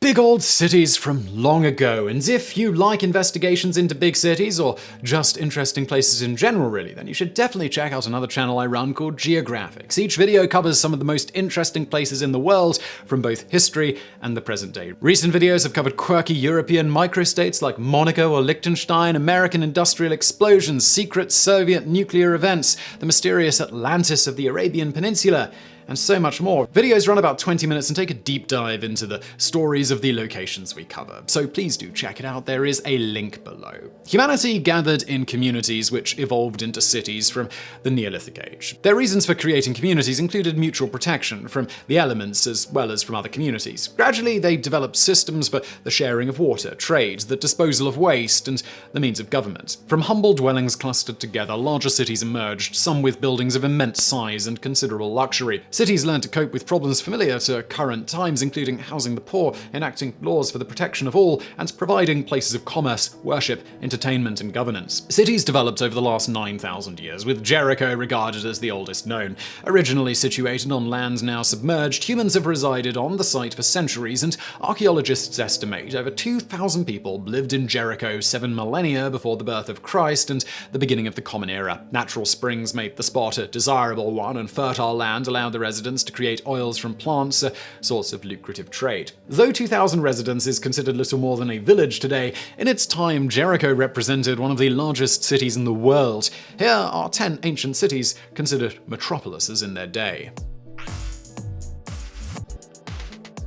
Big old cities from long ago, and if you like investigations into big cities or just interesting places in general really, then you should definitely check out another channel I run called Geographics. Each video covers some of the most interesting places in the world from both history and the present day. Recent videos have covered quirky European microstates like Monaco or Liechtenstein, American industrial explosions, secret Soviet nuclear events, the mysterious Atlantis of the Arabian Peninsula, and so much more. Videos run about 20 minutes and take a deep dive into the stories of the locations we cover, so please do check it out. There is a link below. Humanity gathered in communities which evolved into cities from the Neolithic Age. Their reasons for creating communities included mutual protection from the elements as well as from other communities. Gradually, they developed systems for the sharing of water, trade, the disposal of waste, and the means of government. From humble dwellings clustered together, larger cities emerged, some with buildings of immense size and considerable luxury. Cities learned to cope with problems familiar to current times, including housing the poor, enacting laws for the protection of all, and providing places of commerce, worship, entertainment, and governance. Cities developed over the last 9,000 years, with Jericho regarded as the oldest known. Originally situated on land now submerged, humans have resided on the site for centuries, and archaeologists estimate over 2,000 people lived in Jericho 7 millennia before the birth of Christ and the beginning of the Common Era. Natural springs made the spot a desirable one, and fertile land allowed the residents to create oils from plants, a source of lucrative trade. Though 2,000 residents is considered little more than a village today, in its time Jericho represented one of the largest cities in the world. Here are 10 ancient cities considered metropolises in their day.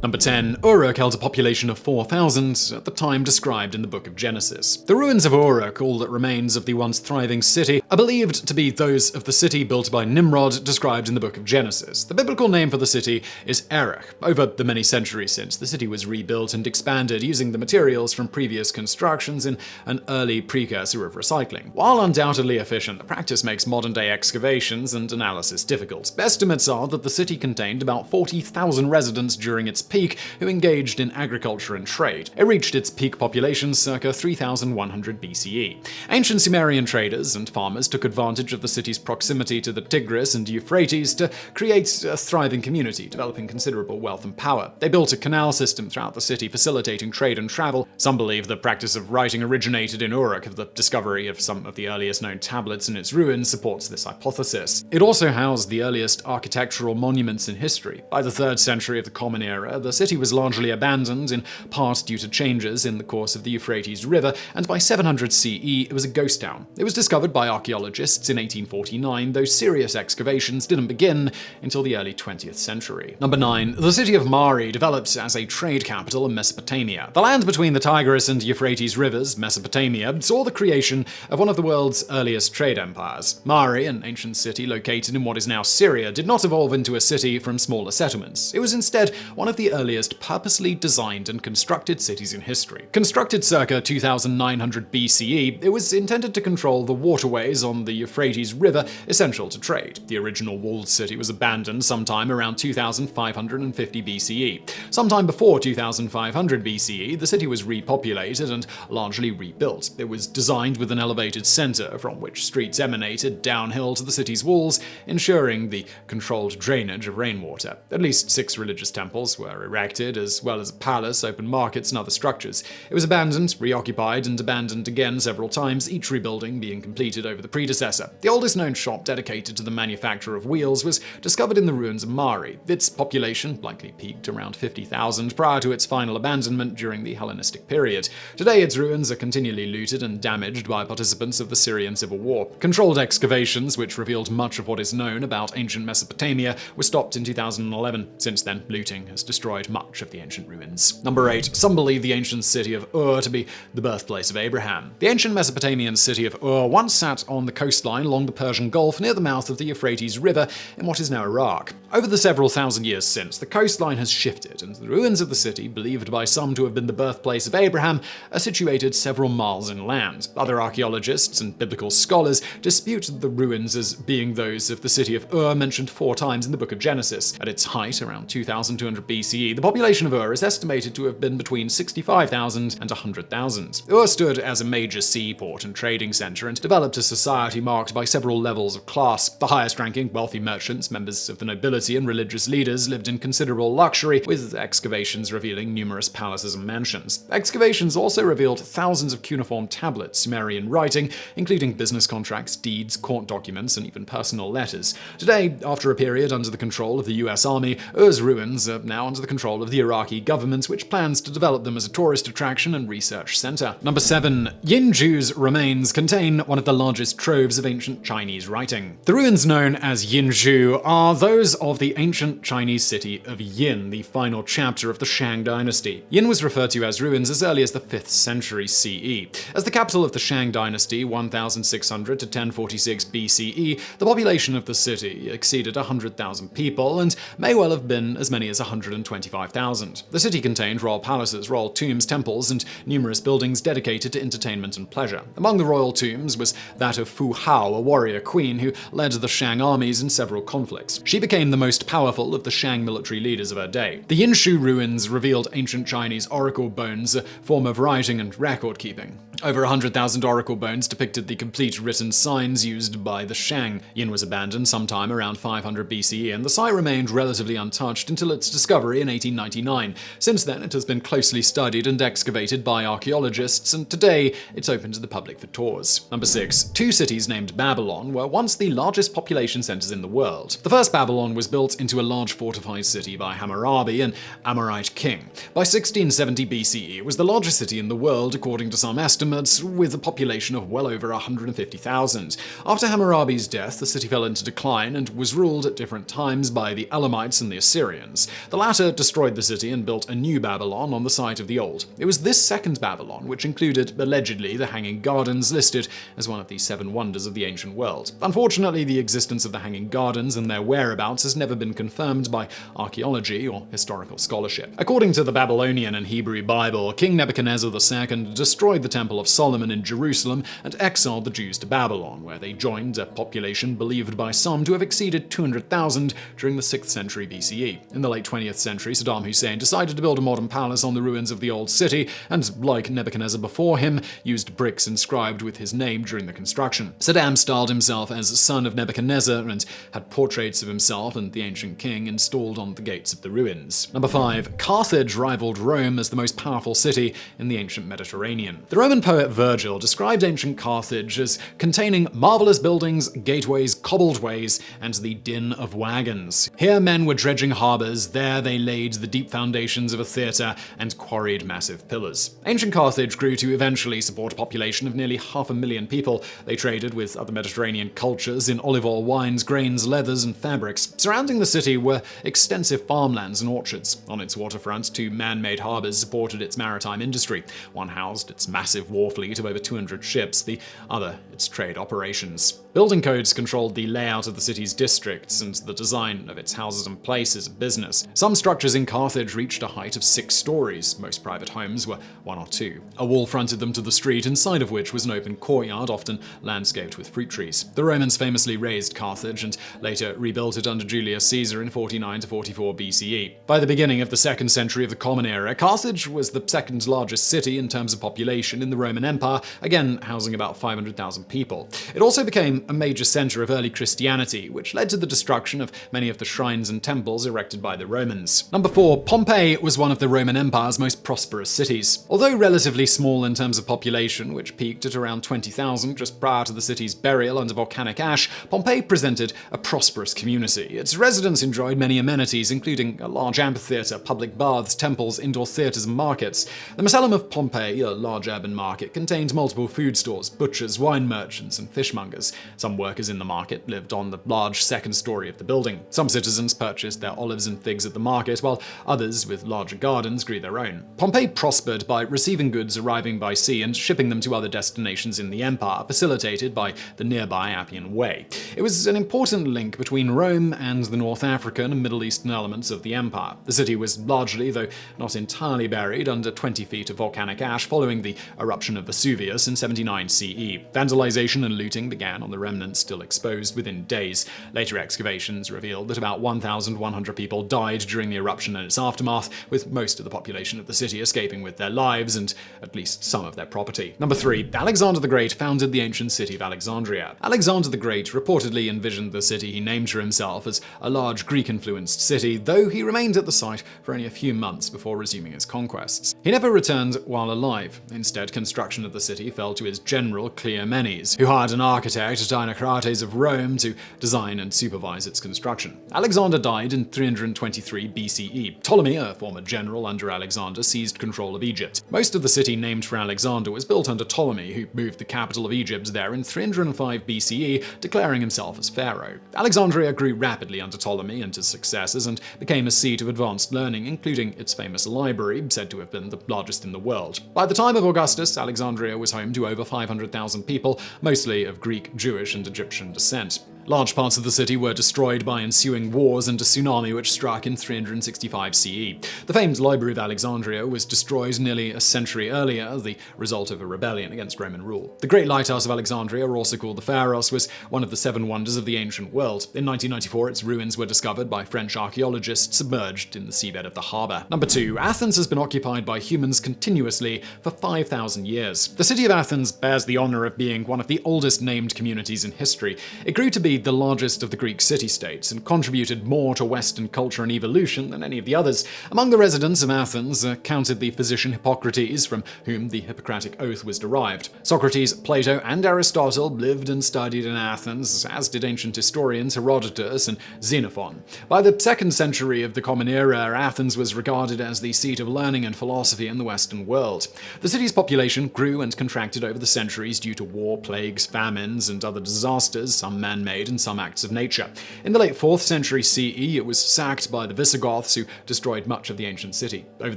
Number 10. Urak held a population of 4,000 at the time described in the Book of Genesis. The ruins of Urak, all that remains of the once thriving city, are believed to be those of the city built by Nimrod described in the Book of Genesis. The biblical name for the city is Erech. Over the many centuries since, the city was rebuilt and expanded using the materials from previous constructions in an early precursor of recycling. While undoubtedly efficient, the practice makes modern-day excavations and analysis difficult. Estimates are that the city contained about 40,000 residents during its peak who engaged in agriculture and trade. It reached its peak population circa 3,100 BCE. Ancient Sumerian traders and farmers took advantage of the city's proximity to the Tigris and Euphrates to create a thriving community, developing considerable wealth and power. They built a canal system throughout the city, facilitating trade and travel. Some believe the practice of writing originated in Urak. The discovery of some of the earliest known tablets in its ruins supports this hypothesis. It also housed the earliest architectural monuments in history. By the 3rd century of the Common Era, the city was largely abandoned, in part due to changes in the course of the Euphrates River, and by 700 CE it was a ghost town. It was discovered by archaeologists in 1849, though serious excavations didn't begin until the early 20th century. Number 9. The city of Mari developed as a trade capital in Mesopotamia. The land between the Tigris and Euphrates rivers, Mesopotamia, saw the creation of one of the world's earliest trade empires. Mari, an ancient city located in what is now Syria, did not evolve into a city from smaller settlements. It was instead one of the earliest purposely designed and constructed cities in history. Constructed circa 2900 BCE, it was intended to control the waterways on the Euphrates River essential to trade. The original walled city was abandoned sometime around 2550 BCE. Sometime before 2500 BCE, the city was repopulated and largely rebuilt. It was designed with an elevated center from which streets emanated downhill to the city's walls, ensuring the controlled drainage of rainwater. At least 6 religious temples were erected, as well as a palace, open markets, and other structures. It was abandoned, reoccupied, and abandoned again several times, each rebuilding being completed over the predecessor. The oldest known shop dedicated to the manufacture of wheels was discovered in the ruins of Mari. Its population likely peaked around 50,000 prior to its final abandonment during the Hellenistic period. Today, its ruins are continually looted and damaged by participants of the Syrian civil war. Controlled excavations, which revealed much of what is known about ancient Mesopotamia, were stopped in 2011. Since then, looting has destroyed much of the ancient ruins. Number 8. Some believe the ancient city of Ur to be the birthplace of Abraham. The ancient Mesopotamian city of Ur once sat on the coastline along the Persian Gulf near the mouth of the Euphrates River in what is now Iraq. Over the several thousand years since, the coastline has shifted, and the ruins of the city, believed by some to have been the birthplace of Abraham, are situated several miles inland. Other archaeologists and biblical scholars dispute the ruins as being those of the city of Ur mentioned 4 times in the Book of Genesis. At its height, around 2200 BCE, BCE, the population of Ur is estimated to have been between 65,000 and 100,000. Ur stood as a major seaport and trading center and developed a society marked by several levels of class. The highest-ranking, wealthy merchants, members of the nobility, and religious leaders lived in considerable luxury, with excavations revealing numerous palaces and mansions. Excavations also revealed thousands of cuneiform tablets, Sumerian writing, including business contracts, deeds, court documents, and even personal letters. Today, after a period under the control of the US Army, Ur's ruins are now under the control of the Iraqi government, which plans to develop them as a tourist attraction and research center. Number 7. Yinzhu's remains contain one of the largest troves of ancient Chinese writing. The ruins known as Yinzhu are those of the ancient Chinese city of Yin, the final chapter of the Shang dynasty. Yin was referred to as ruins as early as the 5th century CE. As the capital of the Shang dynasty, 1600 to 1046 BCE, the population of the city exceeded 100,000 people and may well have been as many as 125,000. The city contained royal palaces, royal tombs, temples, and numerous buildings dedicated to entertainment and pleasure. Among the royal tombs was that of Fu Hao, a warrior queen who led the Shang armies in several conflicts. She became the most powerful of the Shang military leaders of her day. The Yinzhu ruins revealed ancient Chinese oracle bones, a form of writing and record-keeping. Over 100,000 oracle bones depicted the complete written signs used by the Shang. Yin was abandoned sometime around 500 BCE, and the site remained relatively untouched until its discovery in 1899. Since then, it has been closely studied and excavated by archaeologists, and today it's open to the public for tours. Number 6. Two cities named Babylon were once the largest population centers in the world. The first Babylon was built into a large fortified city by Hammurabi, an Amorite king. By 1670 BCE, it was the largest city in the world, according to some estimates, with a population of well over 150,000. After Hammurabi's death, the city fell into decline and was ruled at different times by the Elamites and the Assyrians. The latter destroyed the city and built a new Babylon on the site of the old. It was this second Babylon which included, allegedly, the Hanging Gardens, listed as one of the 7 wonders of the ancient world. Unfortunately, the existence of the Hanging Gardens and their whereabouts has never been confirmed by archaeology or historical scholarship. According to the Babylonian and Hebrew Bible, King Nebuchadnezzar II destroyed the Temple of Solomon in Jerusalem and exiled the Jews to Babylon, where they joined a population believed by some to have exceeded 200,000 during the 6th century BCE. In the late 20th century, Saddam Hussein decided to build a modern palace on the ruins of the old city, and like Nebuchadnezzar before him, used bricks inscribed with his name during the construction. Saddam styled himself as son of Nebuchadnezzar and had portraits of himself and the ancient king installed on the gates of the ruins. Number 5. Carthage rivaled Rome as the most powerful city in the ancient Mediterranean. The Roman poet Virgil described ancient Carthage as containing marvelous buildings, gateways, cobbled ways, and the din of wagons. Here men were dredging harbors, there they laid the deep foundations of a theater and quarried massive pillars. Ancient Carthage grew to eventually support a population of nearly 500,000 people. They traded with other Mediterranean cultures in olive oil, wines, grains, leathers, and fabrics. Surrounding the city were extensive farmlands and orchards. On its waterfront, 2 man-made harbors supported its maritime industry. One housed its massive war fleet of over 200 ships, the other its trade operations. Building codes controlled the layout of the city's districts and the design of its houses and places of business. Some structures in Carthage reached a height of 6 stories. Most private homes were 1 or 2. A wall fronted them to the street, inside of which was an open courtyard, often landscaped with fruit trees. The Romans famously razed Carthage and later rebuilt it under Julius Caesar in 49 to 44 BCE. By the beginning of the 2nd century of the Common Era, Carthage was the 2nd largest city in terms of population in the Roman Empire, again housing about 500,000 people. It also became a major center of early Christianity, which led to the destruction of many of the shrines and temples erected by the Romans. Number 4. Pompeii was one of the Roman Empire's most prosperous cities. Although relatively small in terms of population, which peaked at around 20,000 just prior to the city's burial under volcanic ash, Pompeii presented a prosperous community. Its residents enjoyed many amenities, including a large amphitheater, public baths, temples, indoor theaters, and markets. The Macellum of Pompeii, a large urban market, contained multiple food stores, butchers, wine merchants, and fishmongers. Some workers in the market lived on the large 2nd story of the building. Some citizens purchased their olives and figs at the market, while others with larger gardens grew their own. Pompeii prospered by receiving goods arriving by sea and shipping them to other destinations in the empire, facilitated by the nearby Appian Way. It was an important link between Rome and the North African and Middle Eastern elements of the empire. The city was largely, though not entirely, buried under 20 feet of volcanic ash following the eruption eruption of Vesuvius in 79 CE. Vandalization and looting began on the remnants still exposed within days. Later excavations revealed that about 1,100 people died during the eruption and its aftermath, with most of the population of the city escaping with their lives and at least some of their property. Number 3. Alexander the Great founded the ancient city of Alexandria. Alexander the Great reportedly envisioned the city he named for himself as a large Greek-influenced city, though he remained at the site for only a few months before resuming his conquests. He never returned while alive. Instead, construction of the city fell to his general Cleomenes, who hired an architect, Dinocrates of Rome, to design and supervise its construction. Alexander died in 323 BCE. Ptolemy, a former general under Alexander, seized control of Egypt. Most of the city named for Alexander was built under Ptolemy, who moved the capital of Egypt there in 305 BCE, declaring himself as pharaoh. Alexandria grew rapidly under Ptolemy and his successors and became a seat of advanced learning, including its famous library, said to have been the largest in the world. By the time of Augustus, Alexandria was home to over 500,000 people, mostly of Greek, Jewish, and Egyptian descent. Large parts of the city were destroyed by ensuing wars and a tsunami which struck in 365 CE. The famed Library of Alexandria was destroyed nearly a century earlier, the result of a rebellion against Roman rule. The Great Lighthouse of Alexandria, also called the Pharos, was one of the 7 wonders of the ancient world. In 1994, its ruins were discovered by French archaeologists submerged in the seabed of the harbor. Number 2. Athens has been occupied by humans continuously for 5,000 years. The city of Athens bears the honor of being one of the oldest named communities in history. It grew to be the largest of the Greek city-states and contributed more to Western culture and evolution than any of the others. Among the residents of Athens counted the physician Hippocrates, from whom the Hippocratic Oath was derived. Socrates, Plato, and Aristotle lived and studied in Athens, as did ancient historians Herodotus and Xenophon. By the 2nd century of the Common Era, Athens was regarded as the seat of learning and philosophy in the Western world. The city's population grew and contracted over the centuries due to war, plagues, famines, and other disasters, some man-made and some acts of nature. In the late 4th century CE, it was sacked by the Visigoths, who destroyed much of the ancient city. Over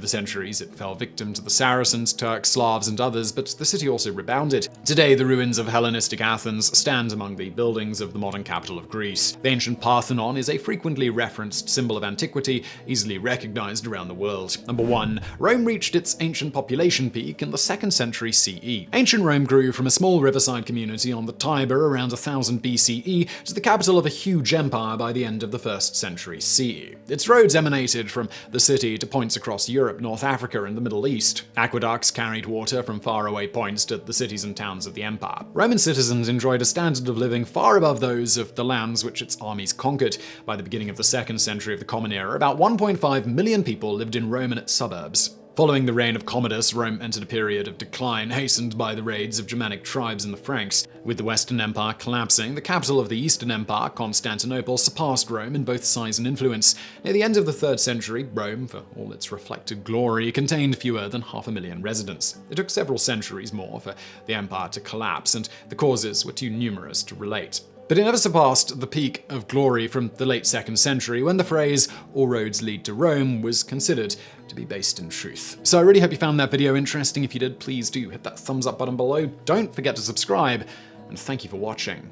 the centuries, it fell victim to the Saracens, Turks, Slavs, and others, but the city also rebounded. Today, the ruins of Hellenistic Athens stand among the buildings of the modern capital of Greece. The ancient Parthenon is a frequently referenced symbol of antiquity, easily recognized around the world. Number 1. Rome reached its ancient population peak in the 2nd century CE. Ancient Rome grew from a small riverside community on the Tiber around 1000 BCE to the capital of a huge empire by the end of the 1st century CE. Its roads emanated from the city to points across Europe, North Africa, and the Middle East. Aqueducts carried water from faraway points to the cities and towns of the empire. Roman citizens enjoyed a standard of living far above those of the lands which its armies conquered. By the beginning of the 2nd century of the Common Era, about 1.5 million people lived in Rome and its suburbs. Following the reign of Commodus, Rome entered a period of decline, hastened by the raids of Germanic tribes and the Franks. With the Western Empire collapsing, the capital of the Eastern Empire, Constantinople, surpassed Rome in both size and influence. Near the end of the 3rd century, Rome, for all its reflected glory, contained fewer than 500,000 residents. It took several centuries more for the empire to collapse, and the causes were too numerous to relate. But it never surpassed the peak of glory from the late 2nd century, when the phrase, "all roads lead to Rome," was considered to be based in truth. So I really hope you found that video interesting. If you did, please do hit that thumbs up button below. Don't forget to subscribe, and thank you for watching.